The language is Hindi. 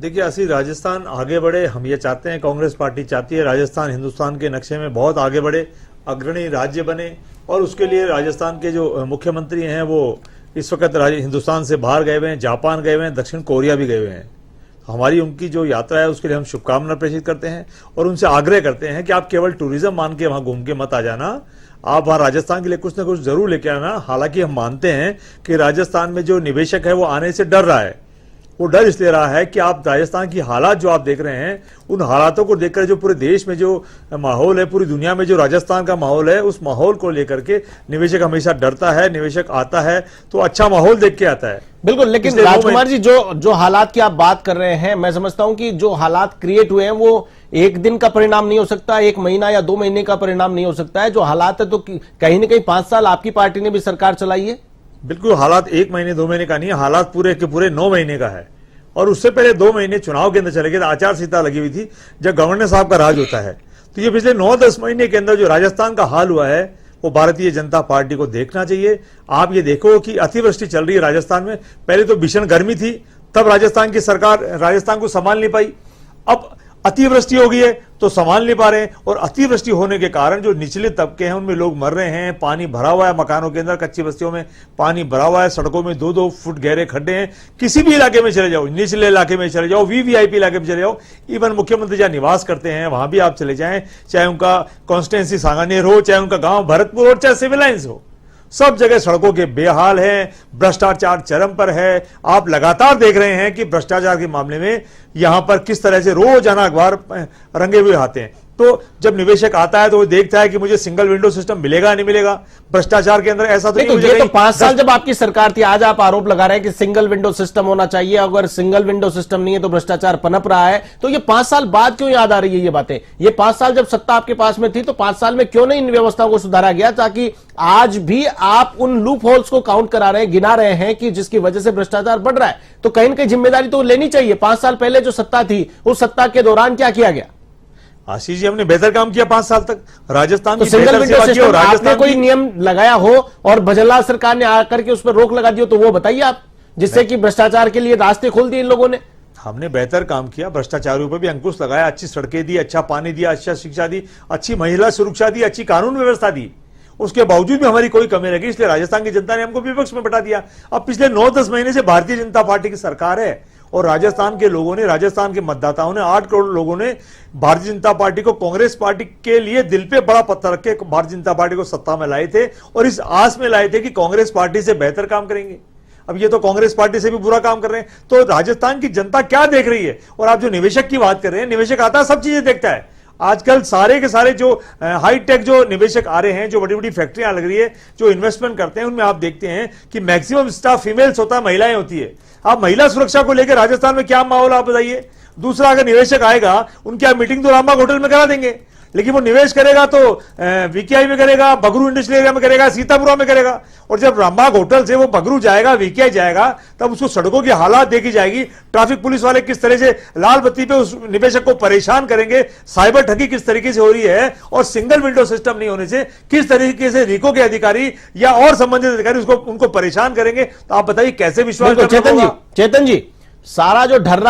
देखिए, असली राजस्थान आगे बढ़े, हम ये चाहते हैं, कांग्रेस पार्टी चाहती है राजस्थान हिंदुस्तान के नक्शे में बहुत आगे बढ़े, अग्रणी राज्य बने। और उसके लिए राजस्थान के जो मुख्यमंत्री हैं वो इस वक्त हिंदुस्तान से बाहर गए हुए हैं, जापान गए हुए हैं, दक्षिण कोरिया भी गए हुए हैं। हमारी उनकी जो यात्रा है उसके लिए हम शुभकामना प्रेषित करते हैं और उनसे आग्रह करते हैं कि आप केवल टूरिज्म मान के वहां घूम के मत आ जाना, आप वहां राजस्थान के लिए कुछ ना कुछ जरूर लेके आना। हालांकि हम मानते हैं कि राजस्थान में जो निवेशक है वो आने से डर रहा है। वो डर इसलिए रहा है कि आप राजस्थान की हालात जो आप देख रहे हैं, उन हालातों को देखकर जो पूरे देश में जो माहौल है, पूरी दुनिया में जो राजस्थान का माहौल है, उस माहौल को लेकर के निवेशक हमेशा डरता है। निवेशक आता है तो अच्छा माहौल देख के आता है। बिल्कुल, लेकिन राजकुमार जी जो हालात की आप बात कर रहे हैं, मैं समझता हूं कि जो हालात क्रिएट हुए हैं वो एक दिन का परिणाम नहीं हो सकता, एक महीना या 2 महीने का परिणाम नहीं हो सकता है। जो हालात है तो कहीं ना कहीं 5 साल आपकी पार्टी ने भी सरकार चलाई है। बिल्कुल, हालात 1 महीने 2 महीने का नहीं है, हालात पूरे के पूरे 9 महीने का है। और उससे पहले 2 महीने चुनाव के अंदर चले गए, आचार संहिता लगी हुई थी जब गवर्नर साहब का राज होता है। तो ये पिछले 9-10 महीने के अंदर जो राजस्थान का हाल हुआ है वो भारतीय जनता पार्टी को देखना चाहिए। आप ये देखो कि अतिवृष्टि चल रही है राजस्थान में। पहले तो भीषण गर्मी थी, तब राजस्थान की सरकार राजस्थान को संभाल नहीं पाई। अब अतिवृष्टि हो गई है तो संभाल नहीं पा रहे हैं, और अतिवृष्टि होने के कारण जो निचले तबके हैं उनमें लोग मर रहे हैं। पानी भरा हुआ है मकानों के अंदर, कच्ची बस्तियों में पानी भरा हुआ है, सड़कों में 2-2 फुट गहरे खड्डे हैं। किसी भी इलाके में चले जाओ, निचले इलाके में चले जाओ, वीवीआईपी इलाके में चले जाओ, इवन मुख्यमंत्री जहां निवास करते हैं वहां भी आप चले जाएं, चाहे उनका कॉन्स्टिट्यूंसी सांगानेर हो, चाहे उनका गांव भरतपुर हो, चाहे सिविल लाइंस हो, सब जगह सड़कों के बेहाल है, भ्रष्टाचार चरम पर है। आप लगातार देख रहे हैं कि भ्रष्टाचार के मामले में यहां पर किस तरह से रोजाना अखबार रंगे हुए आते हैं। तो जब निवेशक आता है तो वो देखता है कि मुझे सिंगल विंडो सिस्टम मिलेगा नहीं मिलेगा। भ्रष्टाचार के अंदर ऐसा तो नहीं, ये तो 5 साल जब आपकी सरकार थी, आज आप आरोप लगा रहे हैं कि सिंगल विंडो सिस्टम होना चाहिए, अगर सिंगल विंडो सिस्टम नहीं है तो भ्रष्टाचार पनप रहा है। तो ये 5 साल बाद क्यों याद आ रही है ये बातें? ये 5 साल जब सत्ता आपके पास में थी तो 5 साल में क्यों नहीं इन व्यवस्थाओं को सुधारा गया, ताकि आज भी आप उन लूप होल्स को काउंट करा रहे हैं, गिना रहे हैं कि जिसकी वजह से भ्रष्टाचार बढ़ रहा है। तो कहीं ना कहीं जिम्मेदारी तो लेनी चाहिए। 5 साल पहले जो सत्ता थी उस सत्ता के दौरान क्या किया गया? आशीष जी, हमने बेहतर काम किया 5 साल तक। राजस्थान तो की सिंगल बेहतर विंडो सेवा की और सिस्टम आपने राजस्थान कोई नियम लगाया हो और भजनलाल सरकार ने आकर के उस पर रोक लगा दी हो तो वो बताइए आप, जिससे कि भ्रष्टाचार के लिए रास्ते खोल दिए इन लोगों ने। हमने बेहतर काम किया, भ्रष्टाचारियों पर भी अंकुश लगाया, अच्छी सड़कें दी, अच्छा पानी दिया, अच्छा शिक्षा दी, अच्छी महिला सुरक्षा दी, अच्छी कानून व्यवस्था दी। उसके बावजूद भी हमारी कोई कमी रही, इसलिए राजस्थान की जनता ने हमको विपक्ष में बैठा दिया। अब पिछले 9-10 महीने से भारतीय जनता पार्टी की सरकार है और राजस्थान के लोगों ने, राजस्थान के मतदाताओं ने, 8 करोड़ लोगों ने भारतीय जनता पार्टी को, कांग्रेस पार्टी के लिए दिल पे बड़ा पत्थर रख के भारतीय जनता पार्टी को सत्ता में लाए थे और इस आस में लाए थे कि कांग्रेस पार्टी से बेहतर काम करेंगे। अब ये तो कांग्रेस पार्टी से भी बुरा काम कर रहे हैं। तो राजस्थान की जनता क्या देख रही है? और आप जो निवेशक की बात कर रहे हैं, निवेशक आता है सब चीजें देखता है। आजकल सारे के सारे जो हाईटेक जो निवेशक आ रहे हैं, जो बड़ी बड़ी फैक्ट्रियां लग रही है, जो इन्वेस्टमेंट करते हैं, उनमें आप देखते हैं कि मैक्सिमम स्टाफ फीमेल्स होता है, महिलाएं होती है। आप महिला सुरक्षा को लेकर राजस्थान में क्या माहौल आप बताइए। दूसरा, अगर निवेशक आएगा उनकी आप मीटिंग तो रामबाग होटल में करा देंगे, लेकिन वो निवेश करेगा तो वीकेआई में करेगा, बगरू इंडस्ट्रियल एरिया में करेगा, सीतापुरा में करेगा। और जब रामबाग होटल से वो बगरू जाएगा, वीकेआई जाएगा, तब उसको सड़कों की हालात देखी जाएगी, ट्रैफिक पुलिस वाले किस तरह से लाल बत्ती पे उस निवेशक को परेशान करेंगे, साइबर ठगी किस तरीके से हो रही है, और सिंगल विंडो सिस्टम नहीं होने से किस तरीके से रिको के अधिकारी या और संबंधित अधिकारी उनको परेशान करेंगे। तो आप बताइए कैसे विश्वास? चेतन जी, सारा जो ढर्रा